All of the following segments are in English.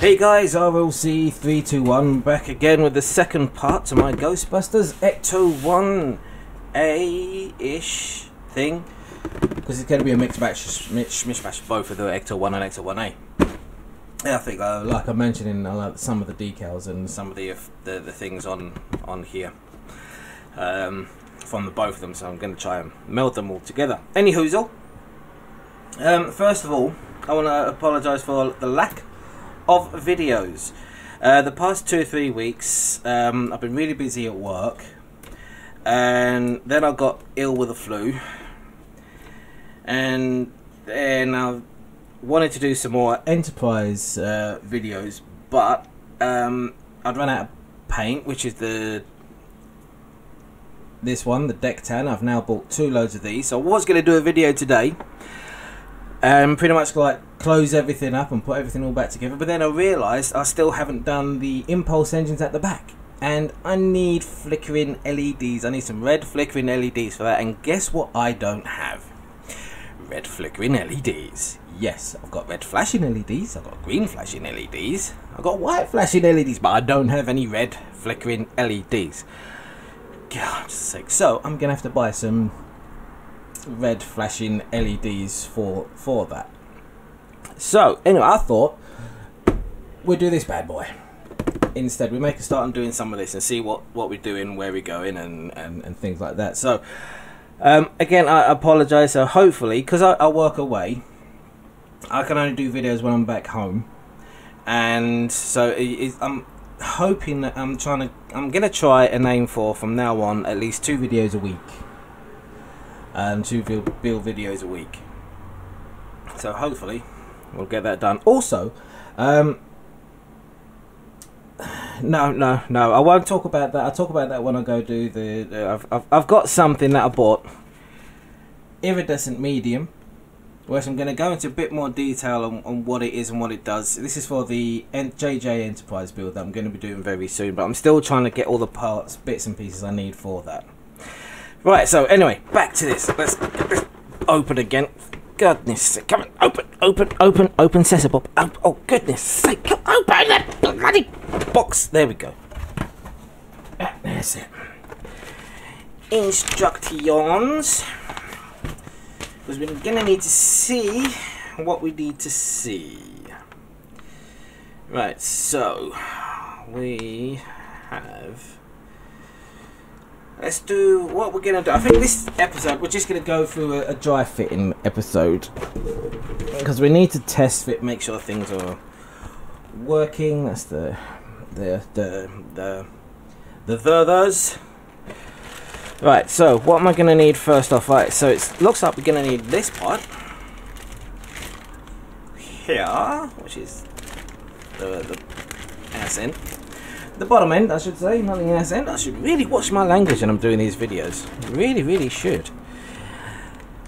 Hey guys, RLC321 back again with the second part to my Ghostbusters Ecto 1A-ish thing, because it's going to be a mishmash both of the Ecto 1 and Ecto 1A. Yeah, I think, like I mentioned in some of the decals and some of the things on here from the both of them, so I'm going to try and meld them all together. Anyhoozle, first of all, I want to apologise for the lack of videos. The past 2 or 3 weeks, I've been really busy at work, and then I got ill with the flu, and then I wanted to do some more Enterprise videos, but I'd run out of paint, which is this one, the Deck Tan. I've now bought 2 loads of these, so I was going to do a video today and pretty much like close everything up and put everything all back together, but then I realised I still haven't done the impulse engines at the back, and I need flickering LEDs. I need some red flickering LEDs for that, and guess what I don't have? Red flickering LEDs. Yes, I've got red flashing LEDs, I've got green flashing LEDs, I've got white flashing LEDs, but I don't have any red flickering LEDs. God's sake. So I'm gonna have to buy some red flashing LEDs for that. So anyway, I thought we'll do this bad boy instead. We make a start on doing some of this and see what we're doing, where we're going, and things like that. So again, I apologize. So hopefully, because I work away, I can only do videos when I'm back home, and so I'm hoping that I'm gonna try and aim for, from now on, at least 2 videos a week. 2 build videos a week. So hopefully we'll get that done. Also, no, I won't talk about that. I'll talk about that when I go do I've got something that I bought, iridescent medium, where I'm going to go into a bit more detail on what it is and what it does. This is for the JJ Enterprise build that I'm going to be doing very soon, but I'm still trying to get all the parts, bits and pieces I need for that. Right, so anyway, back to this. Let's get this open again. Goodness sake, come on, open, Cecil Bob. Oh, goodness sake, come open that bloody box. There we go. That's it. Instructions. Because we're going to need to see what we need to see. Right, so we have... Let's do what we're going to do. I think this episode, we're just going to go through a dry fitting episode, because we need to test fit, make sure things are working. That's the others. Right, so what am I going to need first off? Right, so it looks like we're going to need this part here, which is the ass end. The bottom end, I should say, not the ass end. I should really watch my language when I'm doing these videos. Really should.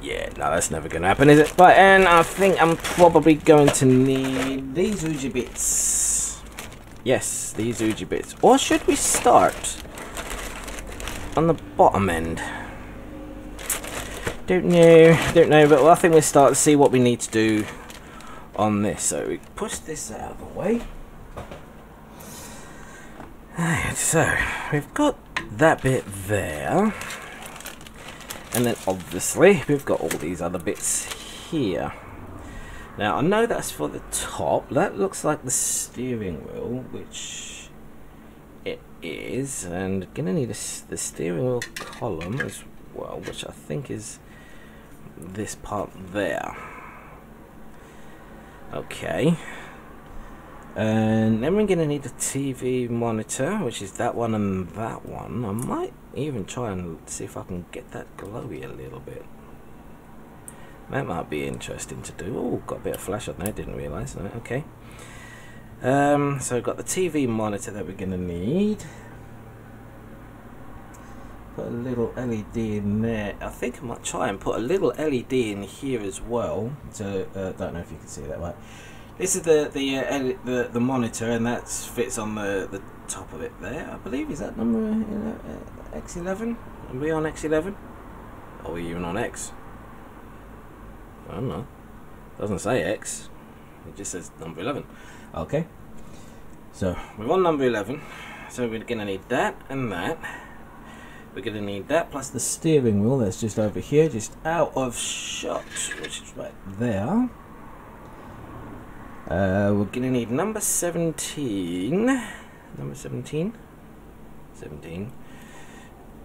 Yeah, no, that's never going to happen, is it? Right, and I think I'm probably going to need these Uji bits. Yes, these Uji bits. Or should we start on the bottom end? Don't know, but I think we'll start to see what we need to do on this. So we push this out of the way. Right, so we've got that bit there, and then obviously we've got all these other bits here. Now I know that's for the top. That looks like the steering wheel, which it is, and gonna need the steering wheel column as well, which I think is this part there. Okay. And then we're going to need the TV monitor, which is that one and that one. I might even try and see if I can get that glowy a little bit. That might be interesting to do. Oh, got a bit of flash on there, didn't realise. Okay. So we've got the TV monitor that we're going to need. Put a little LED in there. I think I might try and put a little LED in here as well. So, don't know if you can see that right. This is the monitor, and that fits on the top of it there. I believe, is that number X11? Are we on X11? Or are we even on X? I don't know. Doesn't say X. It just says number 11. Okay. So we're on number 11, so we're going to need that and that. We're going to need that plus the steering wheel that's just over here, just out of shot, which is right there. We're going to need number 17,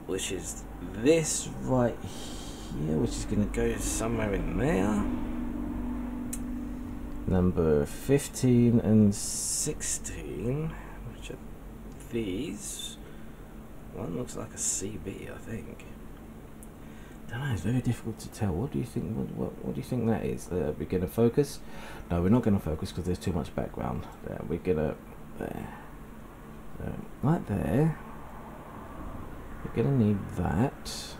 which is this right here, which is going to go somewhere in there. Number 15 and 16, which are these. One looks like a CB, I think. Don't know, it's very difficult to tell. What do you think? What do you think that is? We're going to focus? No, we're not going to focus because there's too much background. There, we're going to there. So, right there. We're going to need that.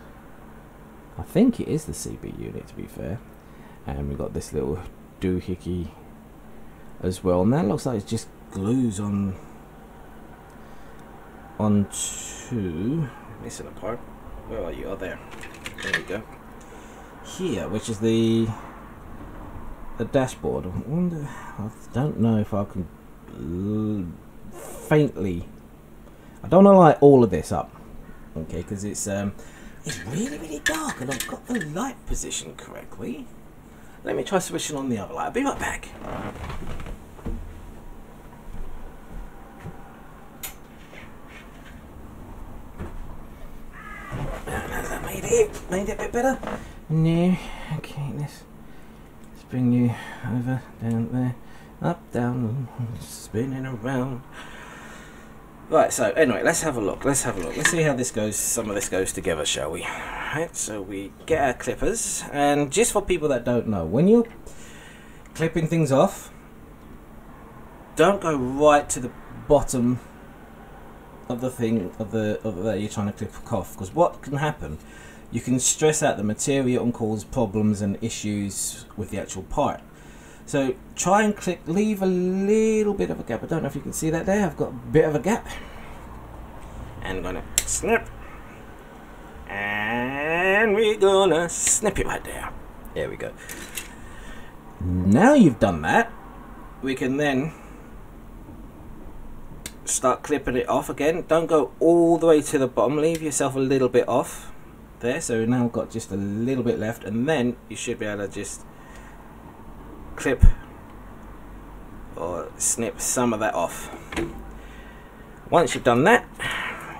I think it is the CB unit, to be fair. And we've got this little doohickey as well, and that looks like it just glues on onto missing a part. Where are you? Oh, there we go. Here, which is the dashboard. I wonder, I don't know if I can faintly, I don't want to light all of this up, okay, because it's really dark and I've got the light position correctly. Let me try switching on the other light. I'll be right back. Has that made it a bit better? No. Okay, let's bring you over, down there, up, down, spinning around. Right, so anyway, let's have a look. Let's see how this goes. Some of this goes together, shall we? Right, so we get our clippers, and just for people that don't know, when you're clipping things off, don't go right to the bottom of the thing that you're trying to clip off, because what can happen, you can stress out the material and cause problems and issues with the actual part. So try and leave a little bit of a gap. I don't know if you can see that there. I've got a bit of a gap. And I'm gonna snip. And we're gonna snip it right there. There we go. Now you've done that, we can then start clipping it off again. Don't go all the way to the bottom. Leave yourself a little bit off there. So we've now got just a little bit left, and then you should be able to just clip or snip some of that off. Once you've done that,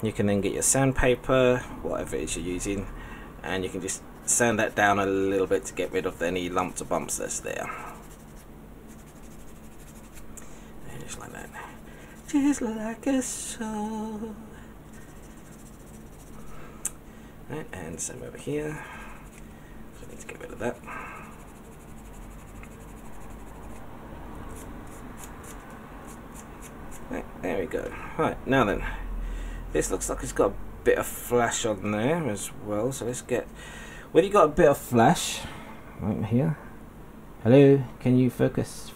you can then get your sandpaper, whatever it is you're using, and you can just sand that down a little bit to get rid of any lumps or bumps that's there. And just like that, just like a soul. Right, and same over here. So I need to get rid of that. Right, there we go. Right, now then, this looks like it's got a bit of flash on there as well, so let's get, where you got a bit of flash, right here, hello, can you focus,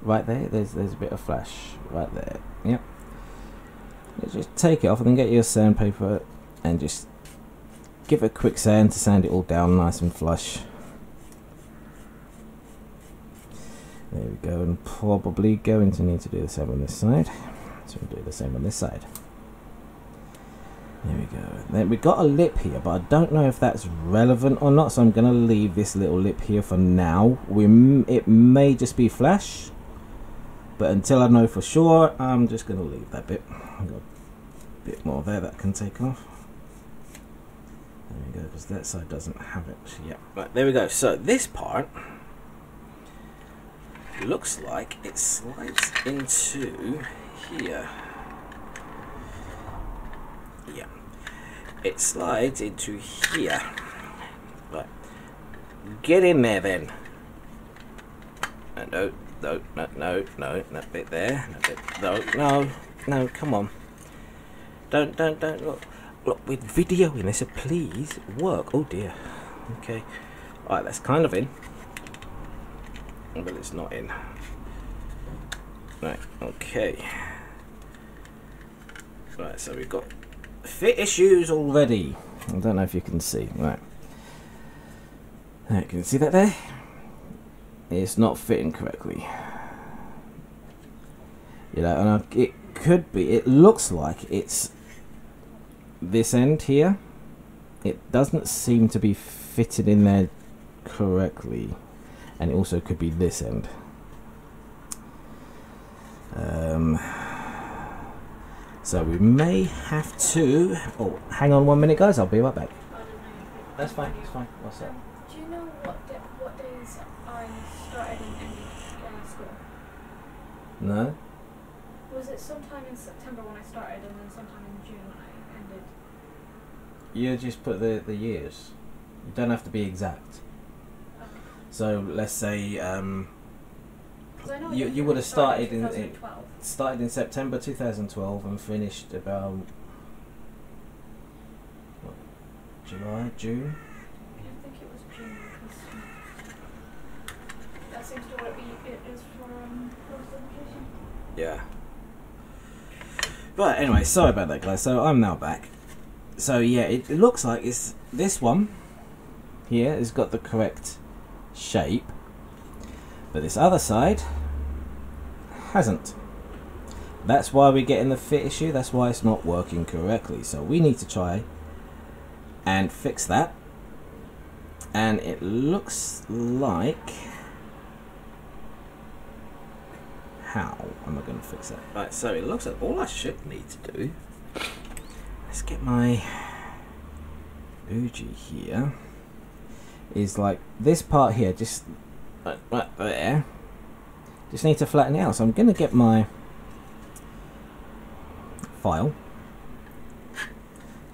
right there, there's a bit of flash, right there, yep. Let's just take it off and then get your sandpaper and just give it a quick sand to sand it all down nice and flush. There we go, and probably going to need to do the same on this side. So we'll do the same on this side. There we go. Then we've got a lip here, but I don't know if that's relevant or not, so I'm going to leave this little lip here for now. It may just be flash, but until I know for sure, I'm just going to leave that bit. I've got a bit more there that I can take off. There we go, because that side doesn't have it yet. Right, there we go. So this part looks like it slides into here. Yeah, it slides into here. Right, get in there then. No, that bit there. No, come on. Don't look, we're videoing this, so please work. Oh dear. Okay. Alright, that's kind of in. But it's not in. Right, okay. Right, so we've got fit issues already. I don't know if you can see. Right. Can you see that there? It's not fitting correctly. You know, and it could be, it looks like it's this end here. It doesn't seem to be fitted in there correctly, and it also could be this end. So we may have to. Oh, hang on 1 minute, guys. I'll be right back. That's fine. It's fine. What's that? Do you know what days I started and ended school? No. Was it sometime in September when I started, and then sometime in June when I ended? You just put the years. You don't have to be exact. Okay. So let's say 'Cause I know you would have started in 2012. started in September 2012 and finished about what, July, June. I think it was June, because that seems to what it is for post education. Yeah. But anyway, sorry about that, guys. So I'm now back. So yeah, it looks like it's this one here has got the correct shape, but this other side hasn't. That's why we're getting the fit issue. That's why it's not working correctly. So we need to try and fix that. And it looks like, how am I going to fix that? Right, so it looks like all I should need to do, let's get my Uji here, is like this part here, just right there. Just need to flatten it out. So I'm going to get my file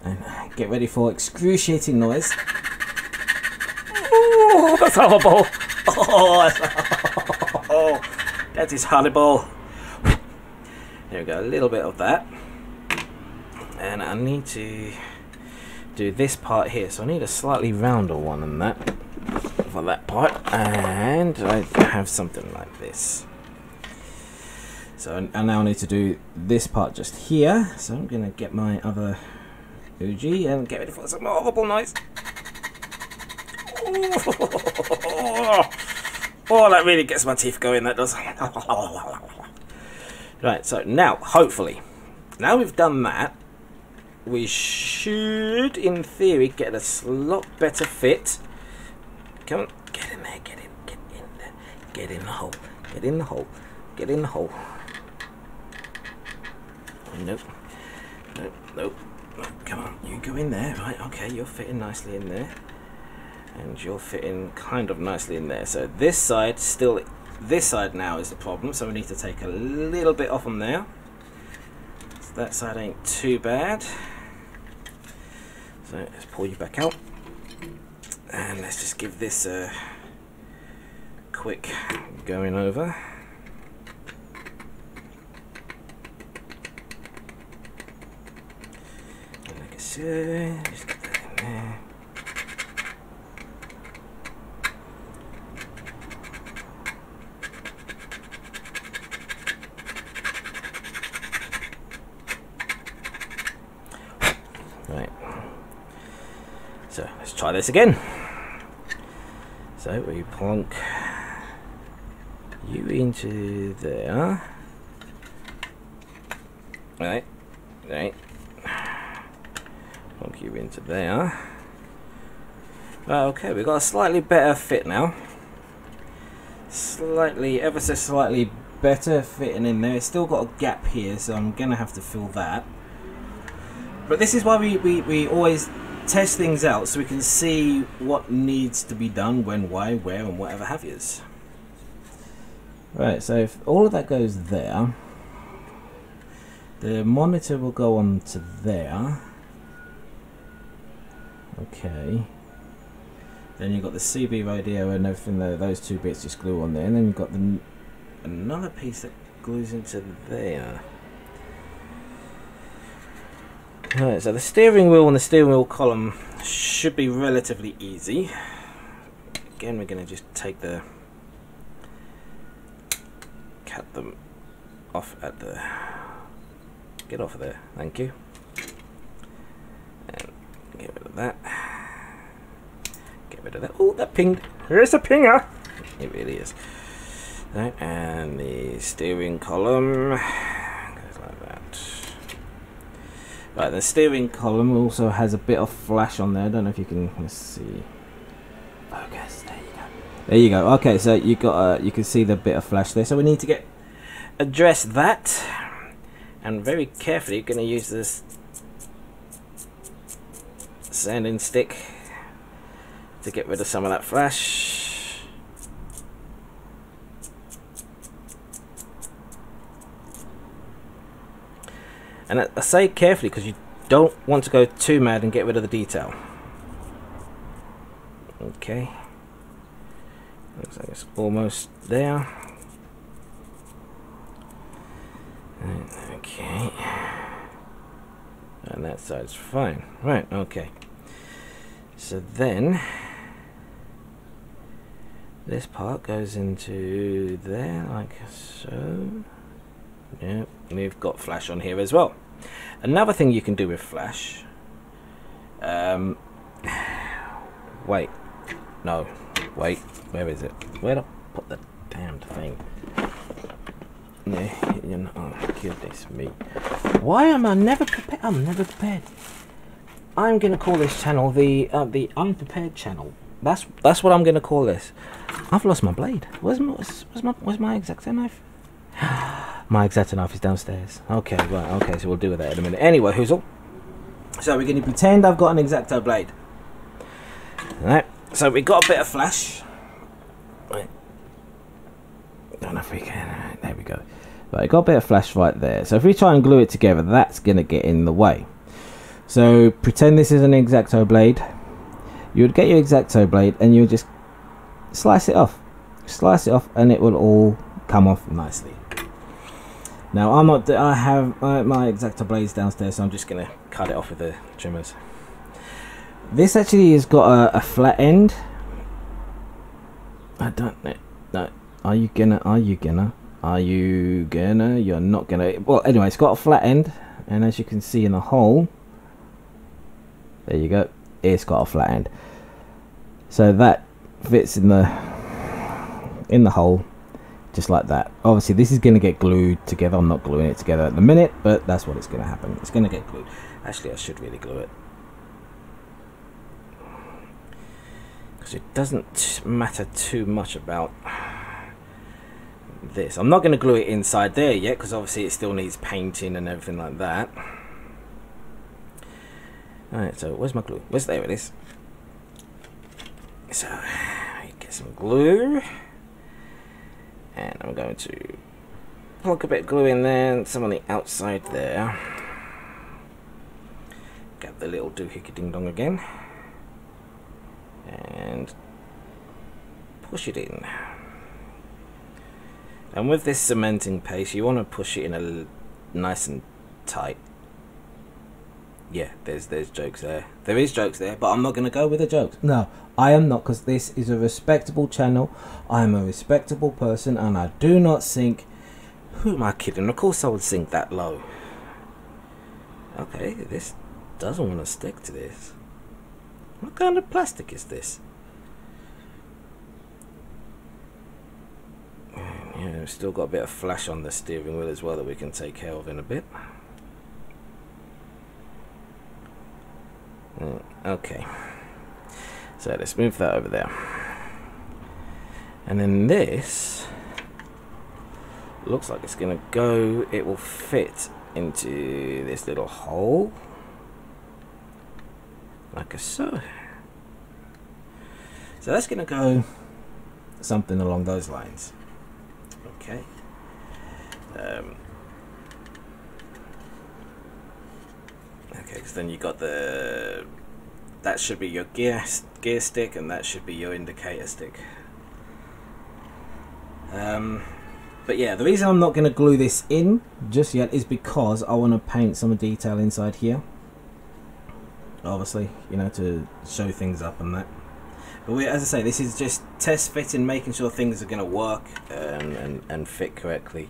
and get ready for excruciating noise. Oh, that's horrible. Oh, that is horrible. There we go, a little bit of that. And I need to do this part here, so I need a slightly rounder one than that for that part, and I have something like this. So I now need to do this part just here, so I'm going to get my other Uji and get ready for some horrible noise. Oh, that really gets my teeth going, that does. Right, so now, hopefully, now we've done that, we should, in theory, get a lot better fit. Come on, get in there, get in there, get in the hole, get in the hole, get in the hole. Nope, nope, nope, nope. Come on, you go in there, right? Okay, you're fitting nicely in there, and you're fitting kind of nicely in there. So this side still, this side now is the problem, so we need to take a little bit off on there. So that side ain't too bad. So let's pull you back out, and let's just give this a quick going over. And like I said, just get that in there. Right. So let's try this again. So we plonk you into there. Right. Plonk you into there. Okay, we've got a slightly better fit now. Slightly, ever so slightly better fitting in there. It's still got a gap here, so I'm gonna have to fill that. But this is why we always test things out, so we can see what needs to be done, when, why, where, and whatever have yous. Right, so if all of that goes there, the monitor will go on to there. Okay. Then you've got the CB radio and everything, those two bits just glue on there, and then you've got another piece that glues into there. Right, so the steering wheel and the steering wheel column should be relatively easy. Again, we're going to just cut them off at the, get off of there, thank you, and get rid of that, get rid of that. Oh, that pinged, there's a pinger, it really is. Right, and the steering column goes like that. Right, the steering column also has a bit of flash on there. I don't know if you can. Let's see. Focus. There you go. There you go. Okay, so you got you can see the bit of flash there. So we need to address that, and very carefully, you're going to use this sanding stick to get rid of some of that flash. And I say carefully because you don't want to go too mad and get rid of the detail. Okay. Looks like it's almost there. Okay. And that side's fine. Right, okay. So then this part goes into there like so. Yeah, we've got flash on here as well. Another thing you can do with flash, wait, no, wait, where is it? Where did I put the damned thing? Yeah, you know, oh goodness me. Why am I never prepared? I'm never prepared. I'm gonna call this channel the unprepared channel. That's what I'm gonna call this. I've lost my blade. Where's my X-Acto knife? My X-Acto knife is downstairs. Okay, right, okay, so we'll deal with that in a minute. Anyway, Hoozle. So we're going to pretend I've got an X-Acto blade. Alright, so we've got a bit of flash. Right. Don't know if we can. Right, there we go. Right, got a bit of flash right there. So if we try and glue it together, that's going to get in the way. So pretend this is an X-Acto blade. You would get your X-Acto blade and you would just slice it off. Slice it off and it will all come off nicely. Now I have my X-Acto blades downstairs, so I'm just gonna cut it off with the trimmers. This actually has got a flat end. I don't know. No, are you gonna? You're not gonna. Well, anyway, it's got a flat end, and as you can see in the hole, there you go. It's got a flat end, so that fits in the hole. Just like that. Obviously this is going to get glued together. I'm not gluing it together at the minute, but that's what it's going to happen. It's going to get glued. Actually, I should really glue it, because it doesn't matter too much about this. I'm not going to glue it inside there yet, because obviously it still needs painting and everything like that. Alright, so where's my glue? There it is. So get some glue. And I'm going to plug a bit of glue in there, and some on the outside there. Get the little doohickey ding dong again. And push it in. And with this cementing paste, you want to push it in a nice and tight. Yeah, there's jokes there. There is jokes there, but I'm not going to go with the jokes. No, I am not, because this is a respectable channel. I'm a respectable person, and I do not sink. Who am I kidding? Of course I would sink that low. Okay, this doesn't want to stick to this. What kind of plastic is this? Yeah, we've still got a bit of flash on the steering wheel as well that we can take care of in a bit. Okay, so let's move that over there, and then this looks like it's gonna go, it will fit into this little hole like so. So that's gonna go something along those lines. Okay. Okay, because then you got that should be your gear stick, and that should be your indicator stick. But yeah, the reason I'm not going to glue this in just yet is because I want to paint some detail inside here. Obviously, you know, to show things up and that. But as I say, this is just test fitting, making sure things are going to work and fit correctly.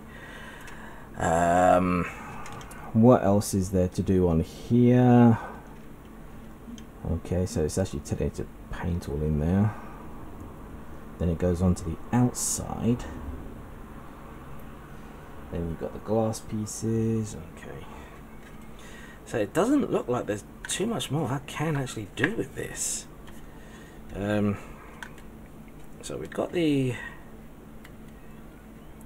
What else is there to do on here? Okay, so it's actually telling it to paint all in there. Then it goes on to the outside. Then you've got the glass pieces. Okay. So it doesn't look like there's too much more I can actually do with this. So we've got the...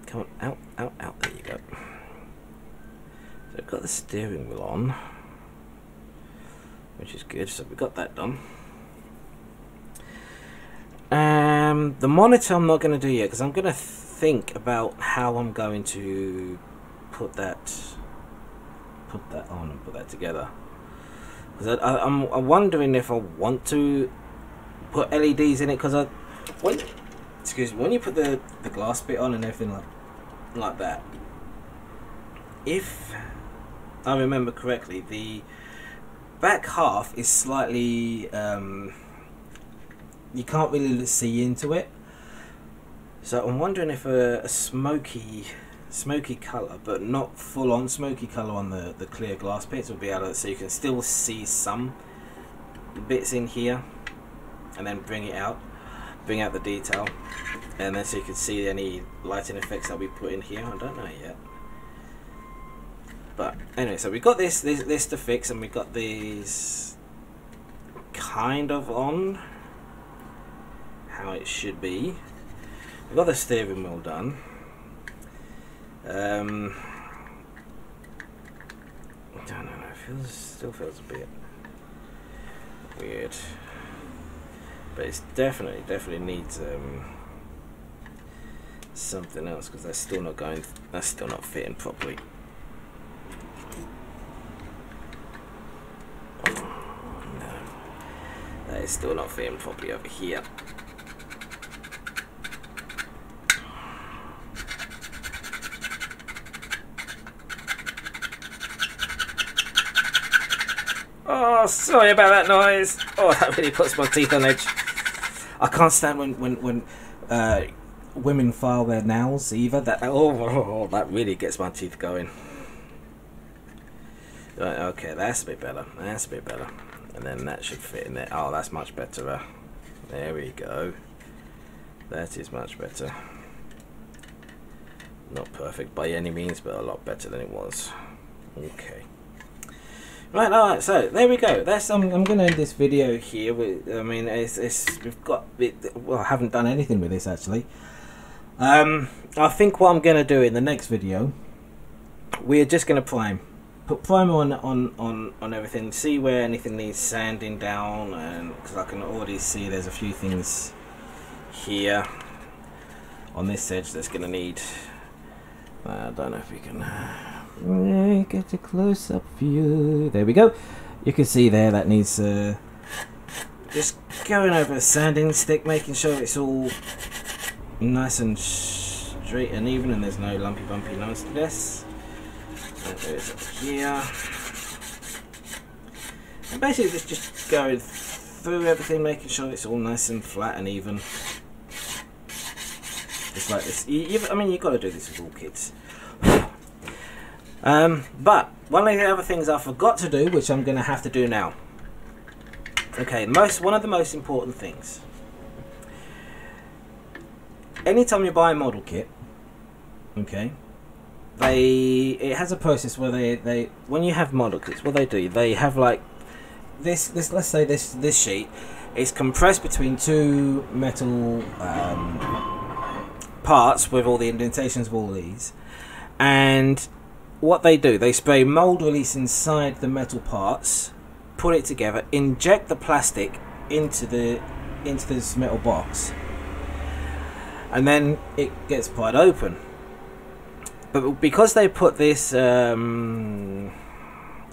Come on, out, there you go. So we've got the steering wheel on, which is good, so we've got that done. The monitor I'm not going to do yet, because I'm going to think about how I'm going to put that on and put that together. Because I'm wondering if I want to put LEDs in it, because when you put the glass bit on and everything like that, if I remember correctly, the back half is slightly you can't really see into it, so I'm wondering if a smoky colour, but not full on smoky colour on the clear glass bits, will be able to, so you can still see some bits in here, and then bring out the detail, and then so you can see any lighting effects that we put in here. I don't know yet, but anyway, so we've got this to fix, and we've got these kind of on how it should be. We've got the steering wheel done. I don't know, still feels a bit weird, but it's definitely needs something else, because that's still not fitting properly. No, that is still not fitting properly over here. Oh, sorry about that noise. Oh, that really puts my teeth on edge. I can't stand when women file their nails either. That that really gets my teeth going. Right, okay, that's a bit better. That's a bit better. And then that should fit in there. Oh, that's much better. There we go. That is much better. Not perfect by any means, but a lot better than it was. Okay. Right, alright, so there we go. That's I'm going to end this video here. I mean, we've got well, I haven't done anything with this actually. I think what I'm going to do in the next video, we're just going to put primer on everything, see where anything needs sanding down, and because I can already see there's a few things here on this edge that's going to need. I don't know if we can. Get a close-up view. There we go. You can see there that needs just going over a sanding stick, making sure it's all nice and straight and even, and there's no lumpy bumpy nastiness. And there's up here, and basically just going through everything, making sure it's all nice and flat and even, just like this. I mean, you've got to do this with all kids. But one of the other things I forgot to do, which I'm going to have to do now. Okay, one of the most important things. Anytime you buy a model kit, okay, it has a process where they when you have model kits, what they do, they have like this let's say this sheet is compressed between two metal parts with all the indentations of all these, and what they do, they spray mold release inside the metal parts, put it together, inject the plastic into this metal box, and then it gets pried open. But because they put this the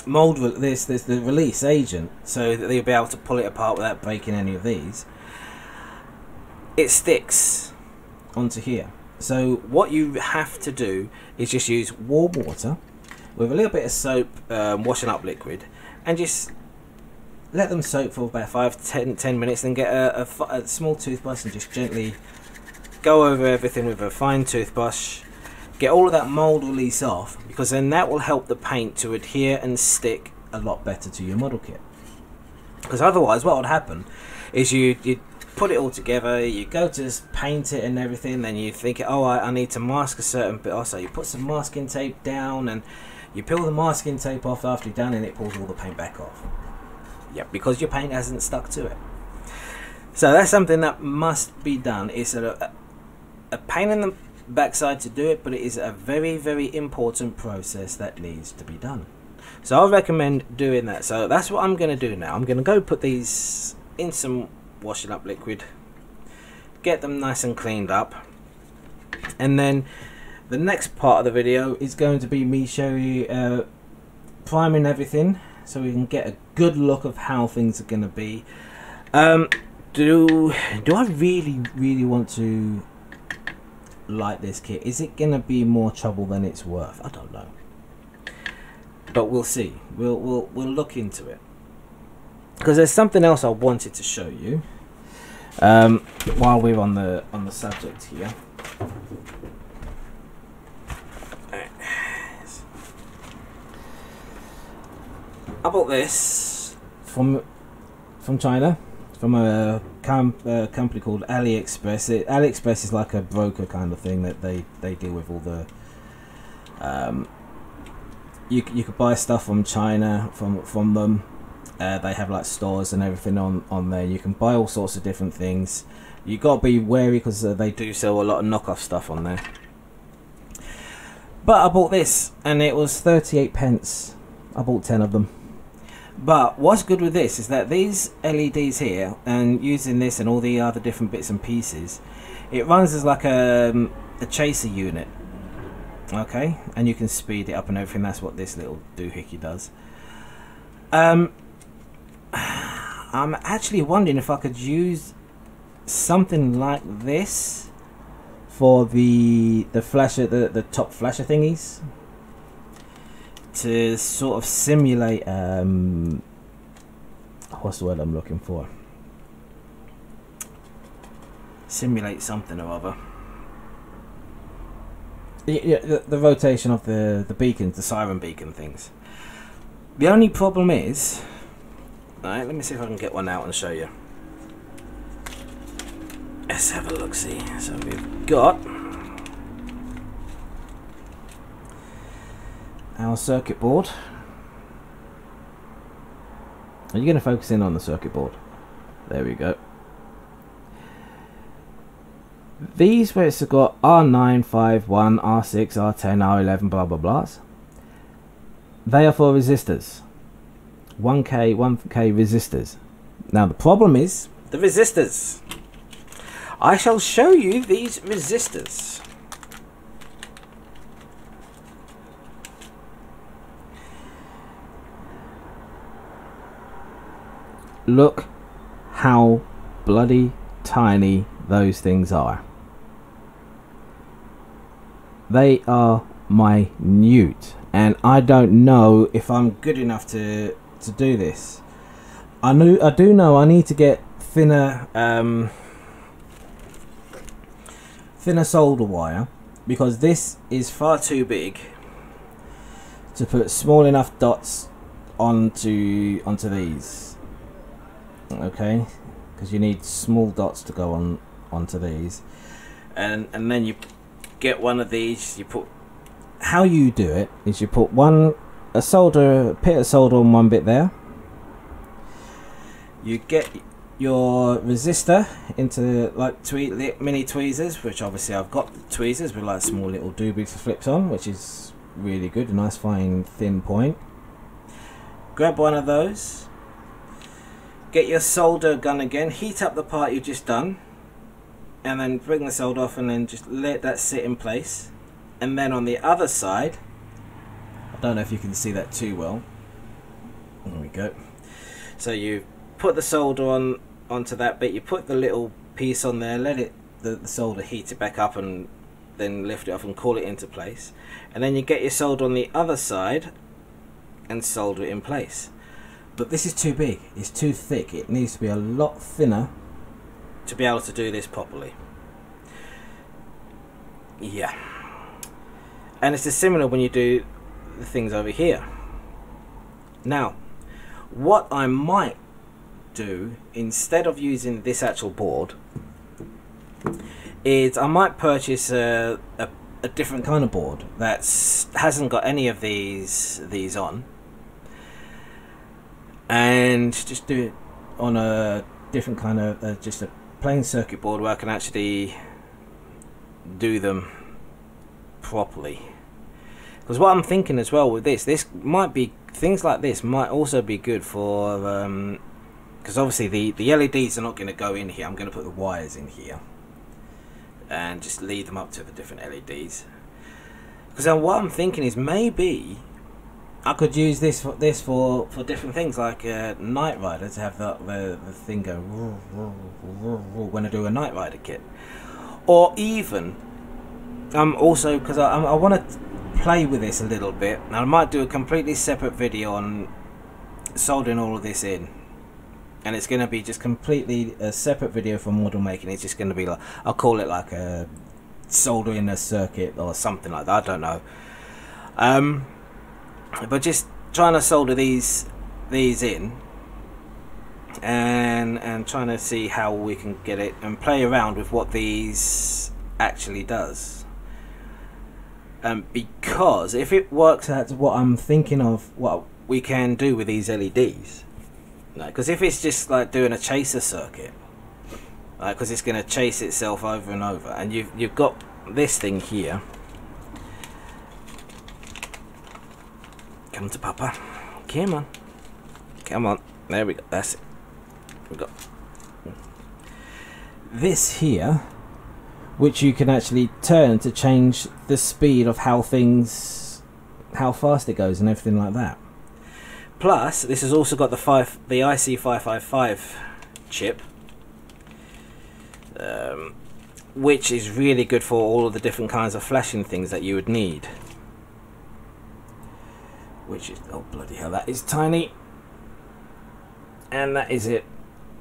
release agent, so that they'll be able to pull it apart without breaking any of these, it sticks onto here. So what you have to do is just use warm water with a little bit of soap, washing up liquid, and just let them soak for about 5-10 minutes, then get a small toothbrush and just gently go over everything with a fine toothbrush, get all of that mold release off, because then that will help the paint to adhere and stick a lot better to your model kit. Because otherwise what would happen is you'd put it all together, you go to paint it and everything, then you think, oh, I need to mask a certain bit also. You put some masking tape down and you peel the masking tape off after you're done, and it pulls all the paint back off. Yeah, because your paint hasn't stuck to it. So that's something that must be done. It's a pain in the backside to do it, but it is a very, very important process that needs to be done. So I recommend doing that. So that's what I'm going to do now. I'm going to go put these in some washing up liquid, get them nice and cleaned up, and then the next part of the video is going to be me showing you priming everything so we can get a good look of how things are going to be. Do I really want to light this kit? Is it going to be more trouble than it's worth? I don't know, but we'll see. We'll look into it, because there's something else I wanted to show you while we're on the subject here. I bought this from China, from a company called AliExpress. AliExpress is like a broker kind of thing that they deal with all the you could buy stuff from China from them. They have like stores and everything on there. You can buy all sorts of different things. You got to be wary because they do sell a lot of knockoff stuff on there. But I bought this and it was 38 pence. I bought 10 of them. But what's good with this is that these LEDs here, and using this and all the other different bits and pieces, it runs as like a chaser unit. Okay, and you can speed it up and everything. That's what this little doohickey does. I'm actually wondering if I could use something like this for the flasher, the top flasher thingies, to sort of simulate what's the word I'm looking for? Simulate something or other. Yeah, the rotation of the beacons, the siren beacon things. The only problem is, alright, let me see if I can get one out and show you. Let's have a look, see. So we've got our circuit board. Are you going to focus in on the circuit board? There we go. These where it's got R9, 5, 1, R6, R10, R11, blah blah blahs. They are for resistors. 1K, 1K resistors. Now the problem is the resistors. I shall show you these resistors. Look how bloody tiny those things are. They are minute, and I don't know if I'm good enough to do this. I do know I need to get thinner thinner solder wire, because this is far too big to put small enough dots onto these. Okay, because you need small dots to go onto these, and then you get one of these. You put, how you do it is you put a pit of solder on one bit there. You get your resistor into like mini tweezers, which obviously I've got the tweezers with like small little doobies for flips on, which is really good, a nice fine thin point. Grab one of those. Get your solder gun again, heat up the part you've just done, and then bring the solder off, and then just let that sit in place. And then on the other side, I don't know if you can see that too well. There we go. So you put the solder onto that bit, you put the little piece on there, let the solder heat it back up, and then lift it off and cool it into place. And then you get your solder on the other side and solder it in place. But this is too big, it's too thick, it needs to be a lot thinner to be able to do this properly. Yeah. And it's similar when you do the things over here. Now, what I might do, instead of using this actual board, is I might purchase a different kind of board that hasn't got any of these on, and just do it on a different kind of just a plain circuit board where I can actually do them properly. Because what I'm thinking as well with this might be, things like this might also be good for, because obviously the LEDs are not going to go in here. I'm going to put the wires in here and just lead them up to the different LEDs. Because what I'm thinking is maybe I could use this for different things, like Night Rider, to have the thing go when I do a Night Rider kit, or even also because I want to play with this a little bit, and I might do a completely separate video on soldering all of this in, and it's going to be just completely a separate video for model making. It's just going to be like, I'll call it like a soldering a circuit or something like that, I don't know, but just trying to solder these in and trying to see how we can get it and play around with what these actually does. Because if it works out to what I'm thinking of, what we can do with these LEDs, because if it's just like doing a chaser circuit, because it's going to chase itself over and over, and you've got this thing here. Come to Papa, come on, come on, there we go, that's it. We've got this here, which you can actually turn to change the speed of how fast it goes and everything like that. Plus, this has also got the IC555 chip, which is really good for all of the different kinds of flashing things that you would need. Which is, oh bloody hell, that is tiny. And that is it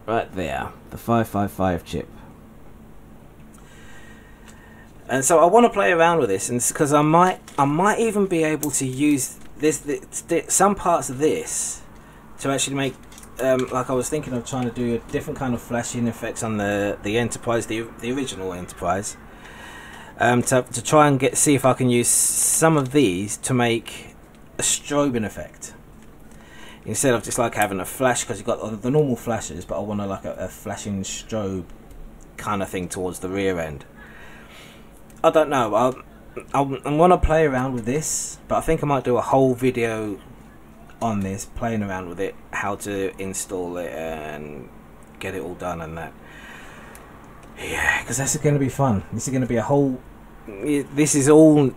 right there, the 555 chip. And so I want to play around with this, and because I might even be able to use some parts of this to actually make, like I was thinking of trying to do a different kind of flashing effects on the Enterprise, the original Enterprise, to try and see if I can use some of these to make a strobing effect instead of just like having a flash, because you've got the normal flashes, but I want to like a flashing strobe kind of thing towards the rear end. I don't know. I'm gonna play around with this, but I think I might do a whole video on this, playing around with it, how to install it and get it all done and that. Yeah, because that's going to be fun. This is going to be a whole. This is all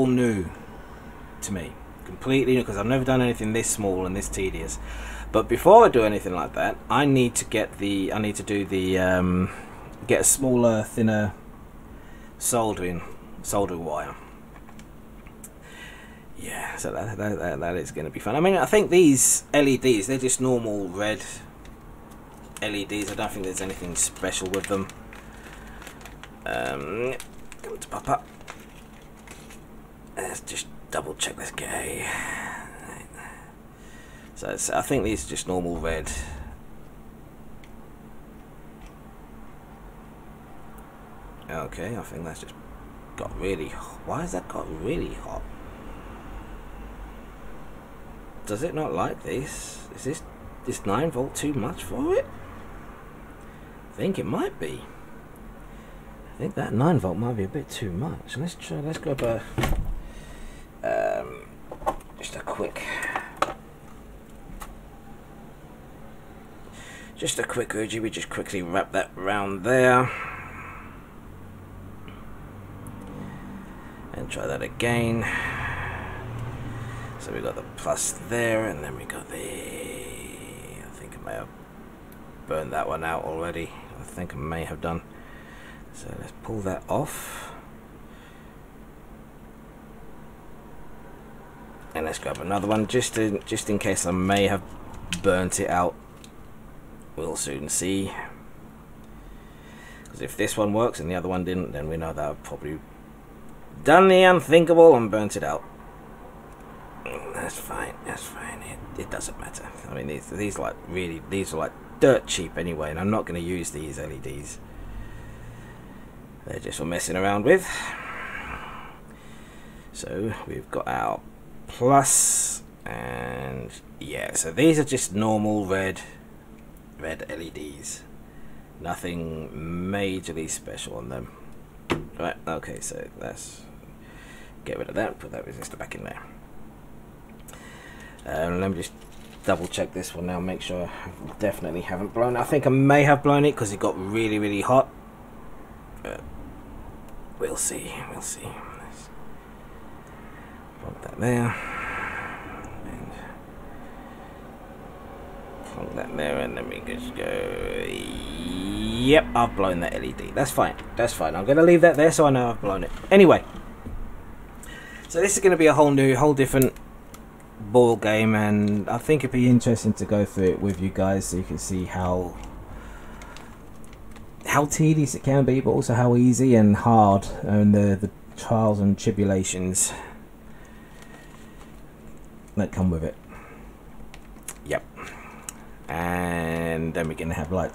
new to me, completely new, because I've never done anything this small and this tedious. But before I do anything like that, I need to get the. I need to do the get a smaller, thinner soldering wire. Yeah, so that is going to be fun. I mean, I think these LEDs, they're just normal red LEDs. I don't think there's anything special with them. Come to Papa. Let's just double check this guy. So I think these are just normal red. Okay, I think that's just got really. Why has that got really hot? Does it not like this? Is this 9 volt too much for it? I think it might be. I think that 9 volt might be a bit too much. Let's try. Let's grab a just a quick Uji. We just quickly wrap that round there. And try that again. So we got the plus there, and then we got the. I think I may have burned that one out already. I think I may have done. So let's pull that off. And let's grab another one just in case I may have burnt it out. We'll soon see. Because if this one works and the other one didn't, then we know that I've probably done the unthinkable and burnt it out. That's fine, that's fine. it doesn't matter. I mean, these like really, these are like dirt cheap anyway, and I'm not going to use these LEDs. They're just for messing around with. So we've got our plus, and yeah, so these are just normal red LEDs. Nothing majorly special on them. Right, okay, so let's get rid of that, put that resistor back in there. Let me just double check this one now, make sure I definitely haven't blown it. I think I may have blown it because it got really hot. We'll see, Let's plug that there. And plug that there, and then we just go. Yep, I've blown that LED. That's fine. I'm going to leave that there so I know I've blown it. Anyway, so this is going to be a whole different ball game, and I think it'd be interesting to go through it with you guys so you can see how tedious it can be, but also how easy and hard, and the trials and tribulations that come with it. Yep. And then we're going to have like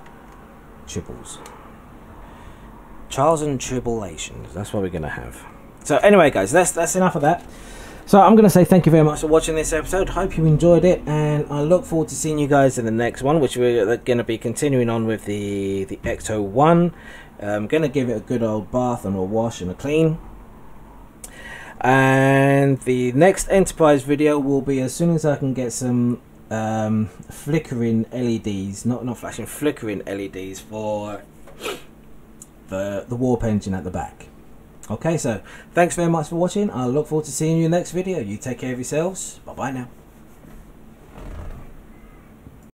trials and tribulations. That's what we're going to have. So anyway, guys, that's enough of that. So I'm going to say thank you very much for watching this episode. Hope you enjoyed it, and I look forward to seeing you guys in the next one, which we're going to be continuing on with the Ecto 1. I'm going to give it a good old bath and a wash and a clean. And the next Enterprise video will be as soon as I can get some flickering LEDs, not flashing, flickering LEDs for the warp engine at the back. Okay, so thanks very much for watching. I look forward to seeing you in the next video. You take care of yourselves. Bye bye now.